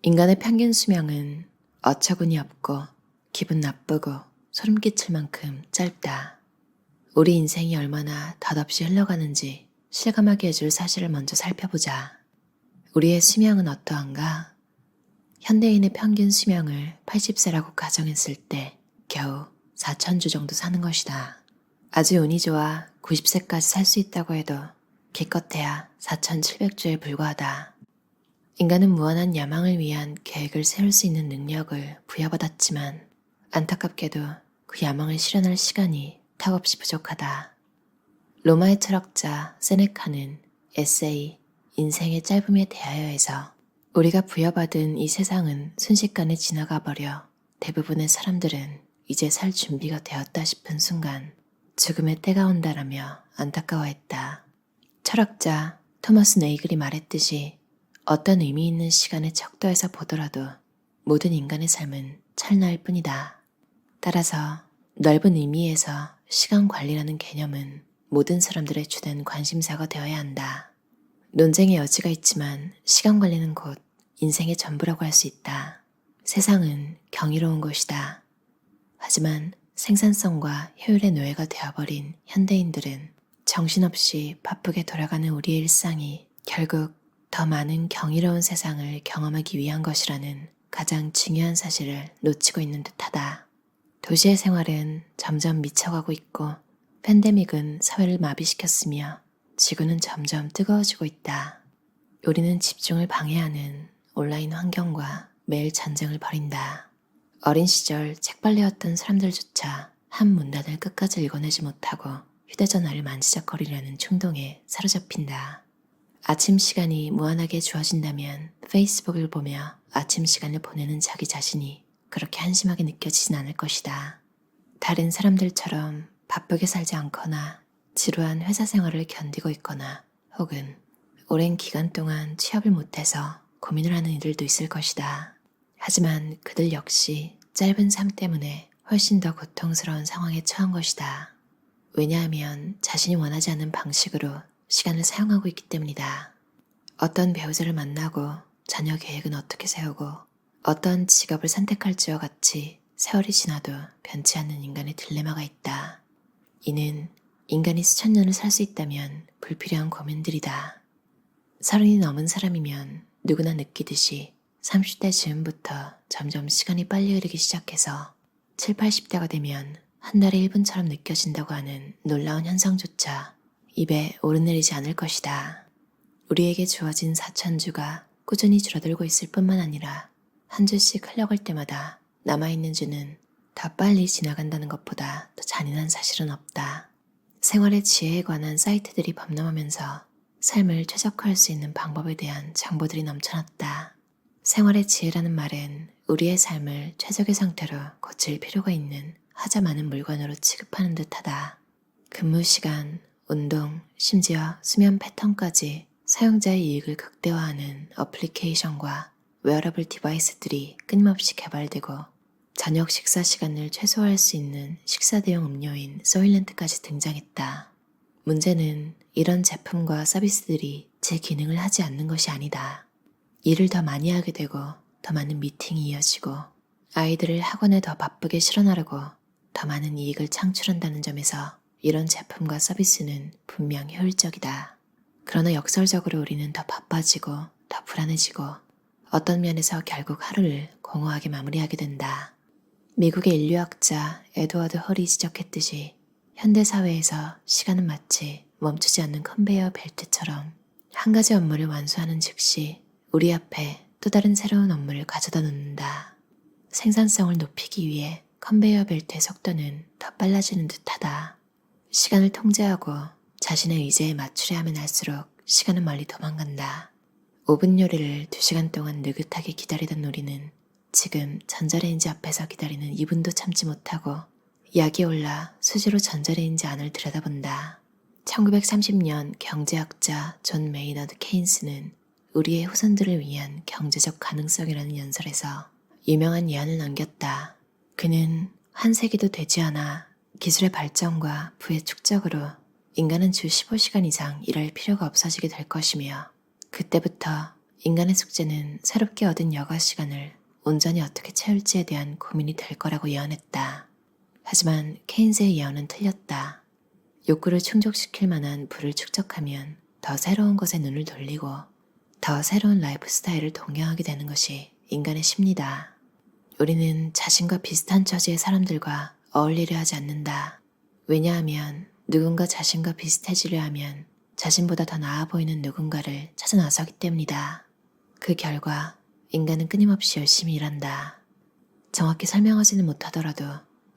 인간의 평균 수명은 어처구니 없고 기분 나쁘고 소름 끼칠 만큼 짧다. 우리 인생이 얼마나 덧없이 흘러가는지 실감하게 해줄 사실을 먼저 살펴보자. 우리의 수명은 어떠한가? 현대인의 평균 수명을 80세라고 가정했을 때 겨우 4,000주 정도 사는 것이다. 아주 운이 좋아 90세까지 살 수 있다고 해도 기껏해야 4,700주에 불과하다. 인간은 무한한 야망을 위한 계획을 세울 수 있는 능력을 부여받았지만 안타깝게도 그 야망을 실현할 시간이 턱없이 부족하다. 로마의 철학자 세네카는 에세이 인생의 짧음에 대하여에서 우리가 부여받은 이 세상은 순식간에 지나가 버려 대부분의 사람들은 이제 살 준비가 되었다 싶은 순간 죽음의 때가 온다라며 안타까워했다. 철학자 토머스 네이글이 말했듯이 어떤 의미 있는 시간에 척도해서 보더라도 모든 인간의 삶은 찰나일 뿐이다. 따라서 넓은 의미에서 시간 관리라는 개념은 모든 사람들의 주된 관심사가 되어야 한다. 논쟁의 여지가 있지만 시간 관리는 곧 인생의 전부라고 할 수 있다. 세상은 경이로운 곳이다. 하지만 생산성과 효율의 노예가 되어버린 현대인들은 정신없이 바쁘게 돌아가는 우리의 일상이 결국 더 많은 경이로운 세상을 경험하기 위한 것이라는 가장 중요한 사실을 놓치고 있는 듯하다. 도시의 생활은 점점 미쳐가고 있고 팬데믹은 사회를 마비시켰으며 지구는 점점 뜨거워지고 있다. 우리는 집중을 방해하는 온라인 환경과 매일 전쟁을 벌인다. 어린 시절 책벌레였던 사람들조차 한 문단을 끝까지 읽어내지 못하고 휴대전화를 만지작거리려는 충동에 사로잡힌다. 아침 시간이 무한하게 주어진다면 페이스북을 보며 아침 시간을 보내는 자기 자신이 그렇게 한심하게 느껴지진 않을 것이다. 다른 사람들처럼 바쁘게 살지 않거나 지루한 회사 생활을 견디고 있거나 혹은 오랜 기간 동안 취업을 못해서 고민을 하는 이들도 있을 것이다. 하지만 그들 역시 짧은 삶 때문에 훨씬 더 고통스러운 상황에 처한 것이다. 왜냐하면 자신이 원하지 않는 방식으로 시간을 사용하고 있기 때문이다. 어떤 배우자를 만나고 자녀 계획은 어떻게 세우고 어떤 직업을 선택할지와 같이 세월이 지나도 변치 않는 인간의 딜레마가 있다. 이는 인간이 수천 년을 살 수 있다면 불필요한 고민들이다. 30이 넘은 사람이면 누구나 느끼듯이 30대 즈음부터 점점 시간이 빨리 흐르기 시작해서 7, 80대가 되면 한 달에 1분처럼 느껴진다고 하는 놀라운 현상조차 입에 오르내리지 않을 것이다. 우리에게 주어진 4,000주가 꾸준히 줄어들고 있을 뿐만 아니라 한 주씩 흘러갈 때마다 남아있는 주는 더 빨리 지나간다는 것보다 더 잔인한 사실은 없다. 생활의 지혜에 관한 사이트들이 범람하면서 삶을 최적화할 수 있는 방법에 대한 정보들이 넘쳐났다. 생활의 지혜라는 말은 우리의 삶을 최적의 상태로 고칠 필요가 있는 하자 많은 물건으로 취급하는 듯하다. 근무 시간, 운동, 심지어 수면 패턴까지 사용자의 이익을 극대화하는 어플리케이션과 웨어러블 디바이스들이 끊임없이 개발되고 저녁 식사 시간을 최소화할 수 있는 식사 대용 음료인 소일렌트까지 등장했다. 문제는 이런 제품과 서비스들이 제 기능을 하지 않는 것이 아니다. 일을 더 많이 하게 되고 더 많은 미팅이 이어지고 아이들을 학원에 더 바쁘게 실어나르고 더 많은 이익을 창출한다는 점에서 이런 제품과 서비스는 분명 효율적이다. 그러나 역설적으로 우리는 더 바빠지고 더 불안해지고 어떤 면에서 결국 하루를 공허하게 마무리하게 된다. 미국의 인류학자 에드워드 홀이 지적했듯이 현대사회에서 시간은 마치 멈추지 않는 컨베이어 벨트처럼 한 가지 업무를 완수하는 즉시 우리 앞에 또 다른 새로운 업무를 가져다 놓는다. 생산성을 높이기 위해 컨베이어 벨트의 속도는 더 빨라지는 듯하다. 시간을 통제하고 자신의 의지에 맞추려 하면 할수록 시간은 멀리 도망간다. 5분 요리를 2시간 동안 느긋하게 기다리던 우리는 지금 전자레인지 앞에서 기다리는 2분도 참지 못하고 약이 올라 수시로 전자레인지 안을 들여다본다. 1930년 경제학자 존 메이너드 케인스는 우리의 후손들을 위한 경제적 가능성이라는 연설에서 유명한 예언을 남겼다. 그는 한 세기도 되지 않아 기술의 발전과 부의 축적으로 인간은 주 15시간 이상 일할 필요가 없어지게 될 것이며 그때부터 인간의 숙제는 새롭게 얻은 여가 시간을 온전히 어떻게 채울지에 대한 고민이 될 거라고 예언했다. 하지만 케인즈의 예언은 틀렸다. 욕구를 충족시킬 만한 부를 축적하면 더 새로운 것에 눈을 돌리고 더 새로운 라이프 스타일을 동경하게 되는 것이 인간의 심리다. 우리는 자신과 비슷한 처지의 사람들과 어울리려 하지 않는다. 왜냐하면 누군가 자신과 비슷해지려 하면 자신보다 더 나아 보이는 누군가를 찾아 나서기 때문이다. 그 결과 인간은 끊임없이 열심히 일한다. 정확히 설명하지는 못하더라도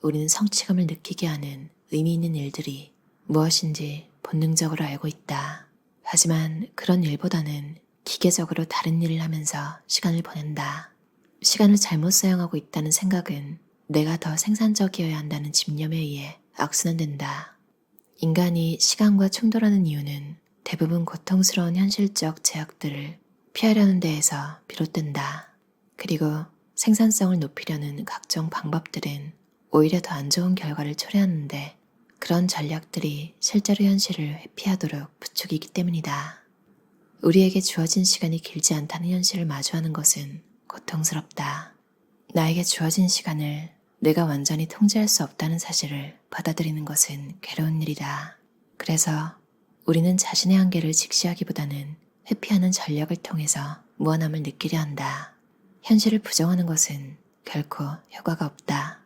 우리는 성취감을 느끼게 하는 의미 있는 일들이 무엇인지 본능적으로 알고 있다. 하지만 그런 일보다는 기계적으로 다른 일을 하면서 시간을 보낸다. 시간을 잘못 사용하고 있다는 생각은 내가 더 생산적이어야 한다는 집념에 의해 악순환된다. 인간이 시간과 충돌하는 이유는 대부분 고통스러운 현실적 제약들을 피하려는 데에서 비롯된다. 그리고 생산성을 높이려는 각종 방법들은 오히려 더 안 좋은 결과를 초래하는데 그런 전략들이 실제로 현실을 회피하도록 부추기기 때문이다. 우리에게 주어진 시간이 길지 않다는 현실을 마주하는 것은 고통스럽다. 나에게 주어진 시간을 내가 완전히 통제할 수 없다는 사실을 받아들이는 것은 괴로운 일이다. 그래서 우리는 자신의 한계를 직시하기보다는 회피하는 전략을 통해서 무한함을 느끼려 한다. 현실을 부정하는 것은 결코 효과가 없다.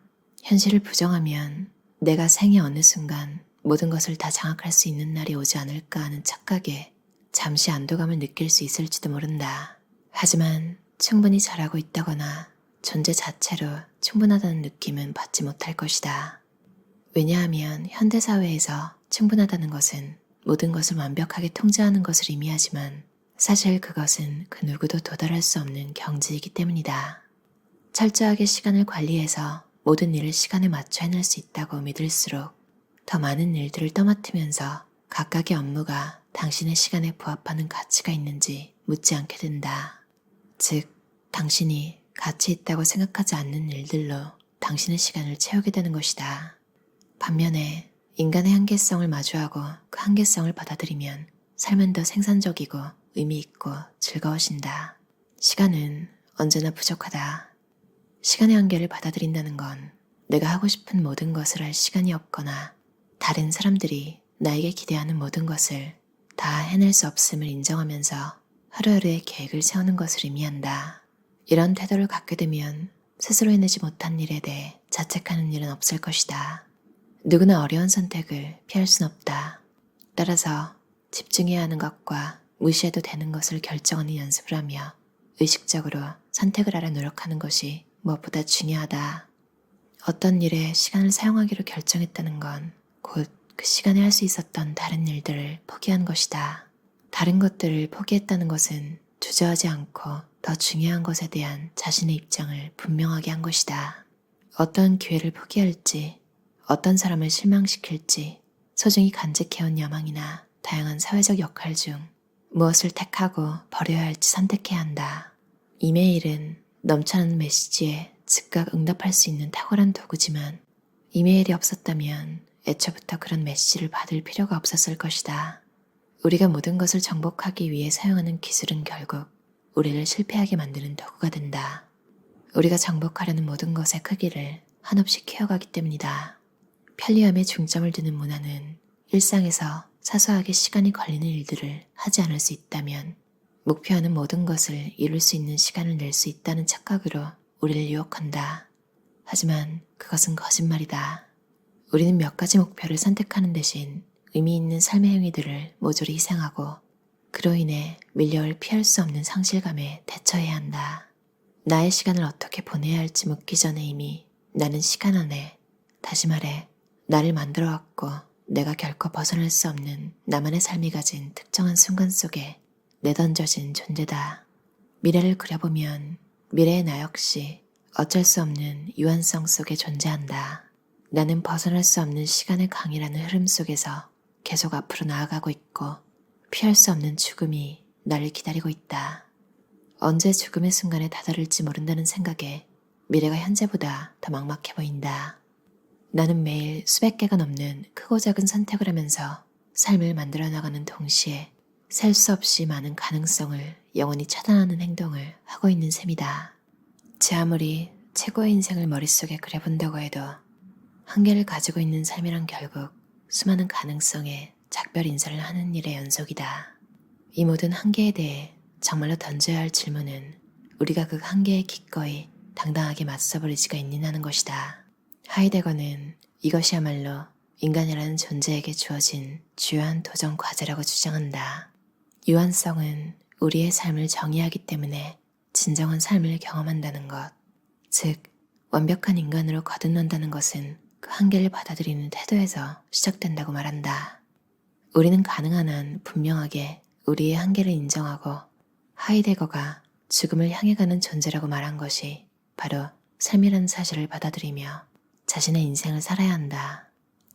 현실을 부정하면 내가 생의 어느 순간 모든 것을 다 장악할 수 있는 날이 오지 않을까 하는 착각에 잠시 안도감을 느낄 수 있을지도 모른다. 하지만 충분히 잘하고 있다거나 존재 자체로 충분하다는 느낌은 받지 못할 것이다. 왜냐하면 현대사회에서 충분하다는 것은 모든 것을 완벽하게 통제하는 것을 의미하지만 사실 그것은 그 누구도 도달할 수 없는 경지이기 때문이다. 철저하게 시간을 관리해서 모든 일을 시간에 맞춰 해낼 수 있다고 믿을수록 더 많은 일들을 떠맡으면서 각각의 업무가 당신의 시간에 부합하는 가치가 있는지 묻지 않게 된다. 즉, 당신이 가치 있다고 생각하지 않는 일들로 당신의 시간을 채우게 되는 것이다. 반면에 인간의 한계성을 마주하고 그 한계성을 받아들이면 삶은 더 생산적이고 의미 있고 즐거워진다. 시간은 언제나 부족하다. 시간의 한계를 받아들인다는 건 내가 하고 싶은 모든 것을 할 시간이 없거나 다른 사람들이 나에게 기대하는 모든 것을 다 해낼 수 없음을 인정하면서 하루하루의 계획을 세우는 것을 의미한다. 이런 태도를 갖게 되면 스스로 해내지 못한 일에 대해 자책하는 일은 없을 것이다. 누구나 어려운 선택을 피할 순 없다. 따라서 집중해야 하는 것과 무시해도 되는 것을 결정하는 연습을 하며 의식적으로 선택을 하려 노력하는 것이 무엇보다 중요하다. 어떤 일에 시간을 사용하기로 결정했다는 건 곧 그 시간에 할 수 있었던 다른 일들을 포기한 것이다. 다른 것들을 포기했다는 것은 주저하지 않고 더 중요한 것에 대한 자신의 입장을 분명하게 한 것이다. 어떤 기회를 포기할지, 어떤 사람을 실망시킬지, 소중히 간직해온 야망이나 다양한 사회적 역할 중 무엇을 택하고 버려야 할지 선택해야 한다. 이메일은 넘쳐나는 메시지에 즉각 응답할 수 있는 탁월한 도구지만 이메일이 없었다면 애초부터 그런 메시지를 받을 필요가 없었을 것이다. 우리가 모든 것을 정복하기 위해 사용하는 기술은 결국 우리를 실패하게 만드는 도구가 된다. 우리가 정복하려는 모든 것의 크기를 한없이 키워가기 때문이다. 편리함에 중점을 두는 문화는 일상에서 사소하게 시간이 걸리는 일들을 하지 않을 수 있다면 목표하는 모든 것을 이룰 수 있는 시간을 낼 수 있다는 착각으로 우리를 유혹한다. 하지만 그것은 거짓말이다. 우리는 몇 가지 목표를 선택하는 대신 의미 있는 삶의 행위들을 모조리 희생하고 그로 인해 밀려올 피할 수 없는 상실감에 대처해야 한다. 나의 시간을 어떻게 보내야 할지 묻기 전에 이미 나는 시간 안에, 다시 말해 나를 만들어왔고 내가 결코 벗어날 수 없는 나만의 삶이 가진 특정한 순간 속에 내던져진 존재다. 미래를 그려보면 미래의 나 역시 어쩔 수 없는 유한성 속에 존재한다. 나는 벗어날 수 없는 시간의 강이라는 흐름 속에서 계속 앞으로 나아가고 있고 피할 수 없는 죽음이 나를 기다리고 있다. 언제 죽음의 순간에 다다를지 모른다는 생각에 미래가 현재보다 더 막막해 보인다. 나는 매일 수백 개가 넘는 크고 작은 선택을 하면서 삶을 만들어 나가는 동시에 셀 수 없이 많은 가능성을 영원히 차단하는 행동을 하고 있는 셈이다. 제 아무리 최고의 인생을 머릿속에 그려본다고 해도 한계를 가지고 있는 삶이란 결국 수많은 가능성에 작별 인사를 하는 일의 연속이다. 이 모든 한계에 대해 정말로 던져야 할 질문은 우리가 그 한계에 기꺼이 당당하게 맞서볼 의지가 있느냐는 것이다. 하이데거는 이것이야말로 인간이라는 존재에게 주어진 주요한 도전 과제라고 주장한다. 유한성은 우리의 삶을 정의하기 때문에 진정한 삶을 경험한다는 것, 즉 완벽한 인간으로 거듭난다는 것은 그 한계를 받아들이는 태도에서 시작된다고 말한다. 우리는 가능한 한 분명하게 우리의 한계를 인정하고 하이데거가 죽음을 향해 가는 존재라고 말한 것이 바로 삶이라는 사실을 받아들이며 자신의 인생을 살아야 한다.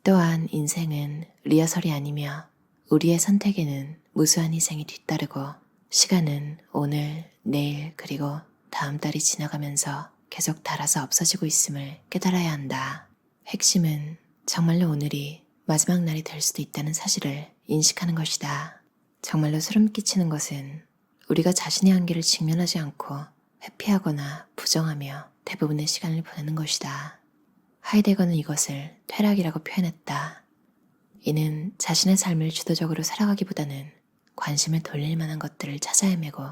또한 인생은 리허설이 아니며 우리의 선택에는 무수한 희생이 뒤따르고 시간은 오늘, 내일 그리고 다음 달이 지나가면서 계속 닳아서 없어지고 있음을 깨달아야 한다. 핵심은 정말로 오늘이 마지막 날이 될 수도 있다는 사실을 인식하는 것이다. 정말로 소름 끼치는 것은 우리가 자신의 한계를 직면하지 않고 회피하거나 부정하며 대부분의 시간을 보내는 것이다. 하이데거는 이것을 퇴락이라고 표현했다. 이는 자신의 삶을 주도적으로 살아가기보다는 관심을 돌릴 만한 것들을 찾아 헤매고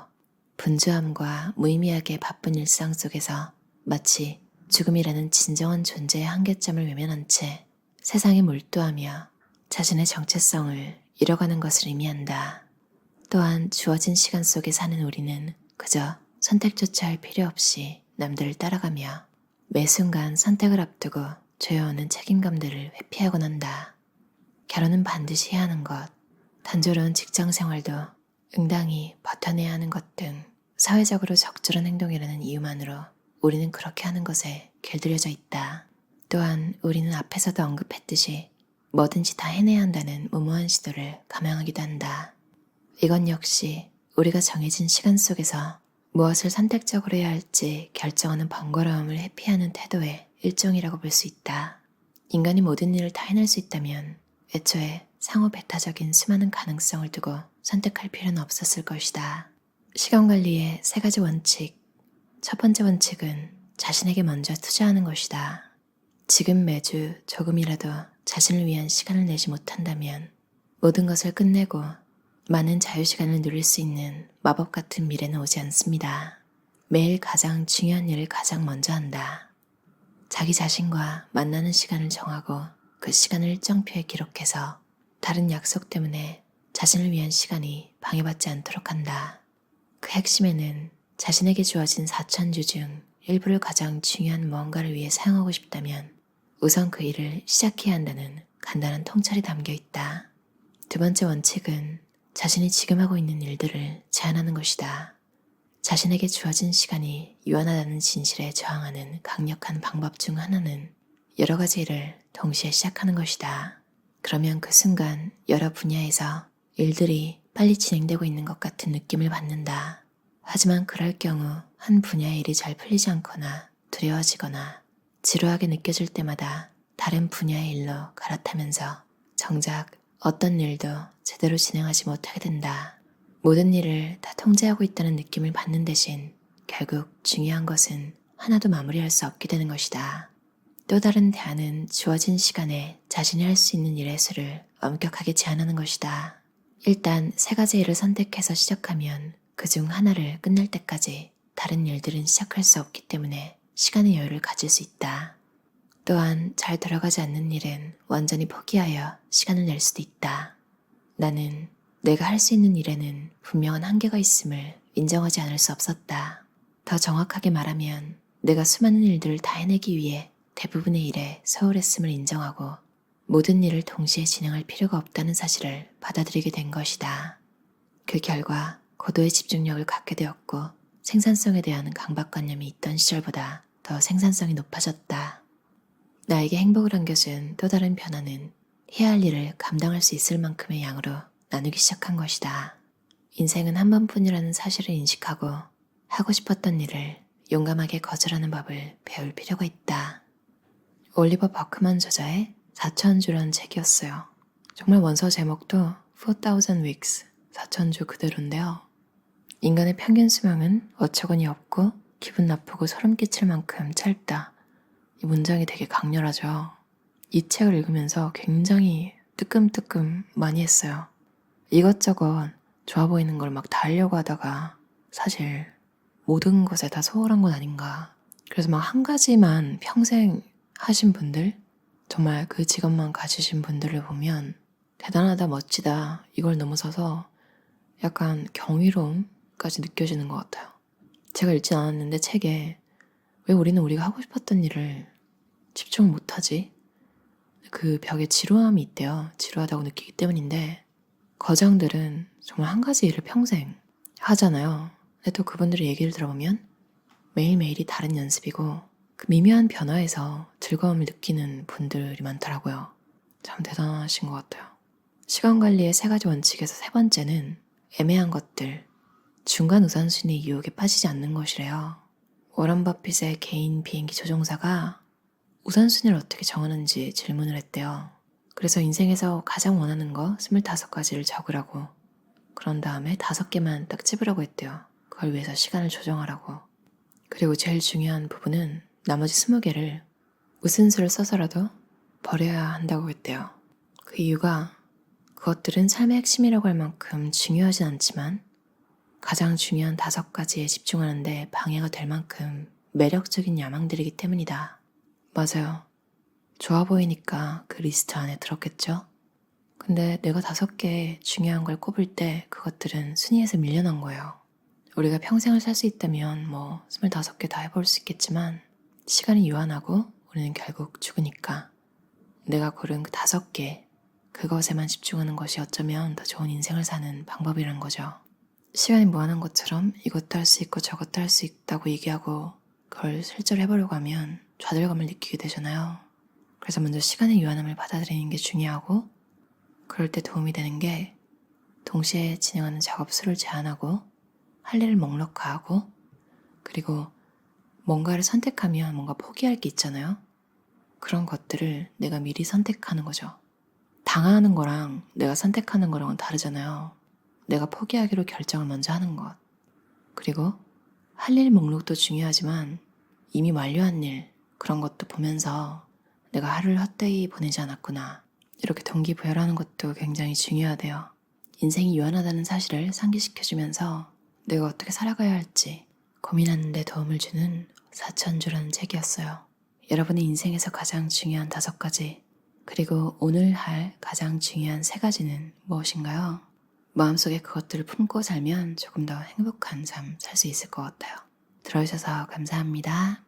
분주함과 무의미하게 바쁜 일상 속에서 마치 죽음이라는 진정한 존재의 한계점을 외면한 채 세상에 몰두하며 자신의 정체성을 잃어가는 것을 의미한다. 또한 주어진 시간 속에 사는 우리는 그저 선택조차 할 필요 없이 남들을 따라가며 매 순간 선택을 앞두고 조여오는 책임감들을 회피하곤 한다. 결혼은 반드시 해야 하는 것, 단조로운 직장 생활도 응당히 버텨내야 하는 것 등 사회적으로 적절한 행동이라는 이유만으로 우리는 그렇게 하는 것에 길들여져 있다. 또한 우리는 앞에서도 언급했듯이 뭐든지 다 해내야 한다는 무모한 시도를 감행하기도 한다. 이건 역시 우리가 정해진 시간 속에서 무엇을 선택적으로 해야 할지 결정하는 번거로움을 회피하는 태도의 일종이라고 볼 수 있다. 인간이 모든 일을 다 해낼 수 있다면 애초에 상호 배타적인 수많은 가능성을 두고 선택할 필요는 없었을 것이다. 시간관리의 3가지 원칙. 첫 번째 원칙은 자신에게 먼저 투자하는 것이다. 지금 매주 조금이라도 자신을 위한 시간을 내지 못한다면 모든 것을 끝내고 많은 자유시간을 누릴 수 있는 마법 같은 미래는 오지 않습니다. 매일 가장 중요한 일을 가장 먼저 한다. 자기 자신과 만나는 시간을 정하고 그 시간을 일정표에 기록해서 다른 약속 때문에 자신을 위한 시간이 방해받지 않도록 한다. 그 핵심에는 자신에게 주어진 4천주 중 일부를 가장 중요한 무언가를 위해 사용하고 싶다면 우선 그 일을 시작해야 한다는 간단한 통찰이 담겨 있다. 두 번째 원칙은 자신이 지금 하고 있는 일들을 제한하는 것이다. 자신에게 주어진 시간이 유한하다는 진실에 저항하는 강력한 방법 중 하나는 여러 가지 일을 동시에 시작하는 것이다. 그러면 그 순간 여러 분야에서 일들이 빨리 진행되고 있는 것 같은 느낌을 받는다. 하지만 그럴 경우 한 분야의 일이 잘 풀리지 않거나 두려워지거나 지루하게 느껴질 때마다 다른 분야의 일로 갈아타면서 정작 어떤 일도 제대로 진행하지 못하게 된다. 모든 일을 다 통제하고 있다는 느낌을 받는 대신 결국 중요한 것은 하나도 마무리할 수 없게 되는 것이다. 또 다른 대안은 주어진 시간에 자신이 할 수 있는 일의 수를 엄격하게 제한하는 것이다. 일단 3가지 일을 선택해서 시작하면 그중 하나를 끝낼 때까지 다른 일들은 시작할 수 없기 때문에 시간의 여유를 가질 수 있다. 또한 잘 돌아가지 않는 일은 완전히 포기하여 시간을 낼 수도 있다. 나는 내가 할 수 있는 일에는 분명한 한계가 있음을 인정하지 않을 수 없었다. 더 정확하게 말하면 내가 수많은 일들을 다 해내기 위해 대부분의 일에 소홀했음을 인정하고 모든 일을 동시에 진행할 필요가 없다는 사실을 받아들이게 된 것이다. 그 결과 고도의 집중력을 갖게 되었고 생산성에 대한 강박관념이 있던 시절보다 더 생산성이 높아졌다. 나에게 행복을 안겨준 또 다른 변화는 해야 할 일을 감당할 수 있을 만큼의 양으로 나누기 시작한 것이다. 인생은 한 번뿐이라는 사실을 인식하고 하고 싶었던 일을 용감하게 거절하는 법을 배울 필요가 있다. 올리버 버크만 저자의 4,000주라는 책이었어요. 정말 원서 제목도 4,000 weeks, 4,000주 그대로인데요. 인간의 평균 수명은 어처구니 없고 기분 나쁘고 소름 끼칠 만큼 짧다. 이 문장이 되게 강렬하죠. 이 책을 읽으면서 굉장히 뜨끔뜨끔 많이 했어요. 이것저것 좋아 보이는 걸 막 다 하려고 하다가 사실 모든 것에 다 소홀한 건 아닌가. 그래서 막 한 가지만 평생 하신 분들, 정말 그 직업만 가지신 분들을 보면 대단하다, 멋지다 이걸 넘어서서 약간 경이로움까지 느껴지는 것 같아요. 제가 읽진 않았는데 책에 왜 우리는 우리가 하고 싶었던 일을 집중을 못하지? 그 벽에 지루함이 있대요. 지루하다고 느끼기 때문인데 거장들은 정말 한 가지 일을 평생 하잖아요. 근데 또 그분들의 얘기를 들어보면 매일매일이 다른 연습이고 그 미묘한 변화에서 즐거움을 느끼는 분들이 많더라고요. 참 대단하신 것 같아요. 시간 관리의 3가지 원칙에서 3번째는 애매한 것들, 중간 우선순위 유혹에 빠지지 않는 것이래요. 워런 버핏의 개인 비행기 조종사가 우선순위를 어떻게 정하는지 질문을 했대요. 그래서 인생에서 가장 원하는 거 25가지를 적으라고, 그런 다음에 5개만 딱 집으라고 했대요. 그걸 위해서 시간을 조정하라고. 그리고 제일 중요한 부분은 나머지 20개를 무슨 수를 써서라도 버려야 한다고 했대요. 그 이유가 그것들은 삶의 핵심이라고 할 만큼 중요하진 않지만 가장 중요한 5가지에 집중하는데 방해가 될 만큼 매력적인 야망들이기 때문이다. 맞아요. 좋아 보이니까 그 리스트 안에 들었겠죠? 근데 내가 5개 중요한 걸 꼽을 때 그것들은 순위에서 밀려난 거예요. 우리가 평생을 살 수 있다면 25개 다 해볼 수 있겠지만 시간이 유한하고 우리는 결국 죽으니까 내가 고른 그 5개, 그것에만 집중하는 것이 어쩌면 더 좋은 인생을 사는 방법이라는 거죠. 시간이 무한한 것처럼 이것도 할 수 있고 저것도 할 수 있다고 얘기하고 그걸 실제로 해보려고 하면 좌절감을 느끼게 되잖아요. 그래서 먼저 시간의 유한함을 받아들이는 게 중요하고, 그럴 때 도움이 되는 게 동시에 진행하는 작업 수를 제한하고 할 일을 목록화하고, 그리고 뭔가를 선택하면 뭔가 포기할 게 있잖아요. 그런 것들을 내가 미리 선택하는 거죠. 당하는 거랑 내가 선택하는 거랑은 다르잖아요. 내가 포기하기로 결정을 먼저 하는 것. 그리고 할 일 목록도 중요하지만 이미 완료한 일, 그런 것도 보면서 내가 하루를 헛되이 보내지 않았구나, 이렇게 동기부여하는 것도 굉장히 중요하대요. 인생이 유한하다는 사실을 상기시켜주면서 내가 어떻게 살아가야 할지 고민하는 데 도움을 주는 4,000주라는 책이었어요. 여러분의 인생에서 가장 중요한 5가지, 그리고 오늘 할 가장 중요한 3가지는 무엇인가요? 마음속에 그것들을 품고 살면 조금 더 행복한 삶 살 수 있을 것 같아요. 들어주셔서 감사합니다.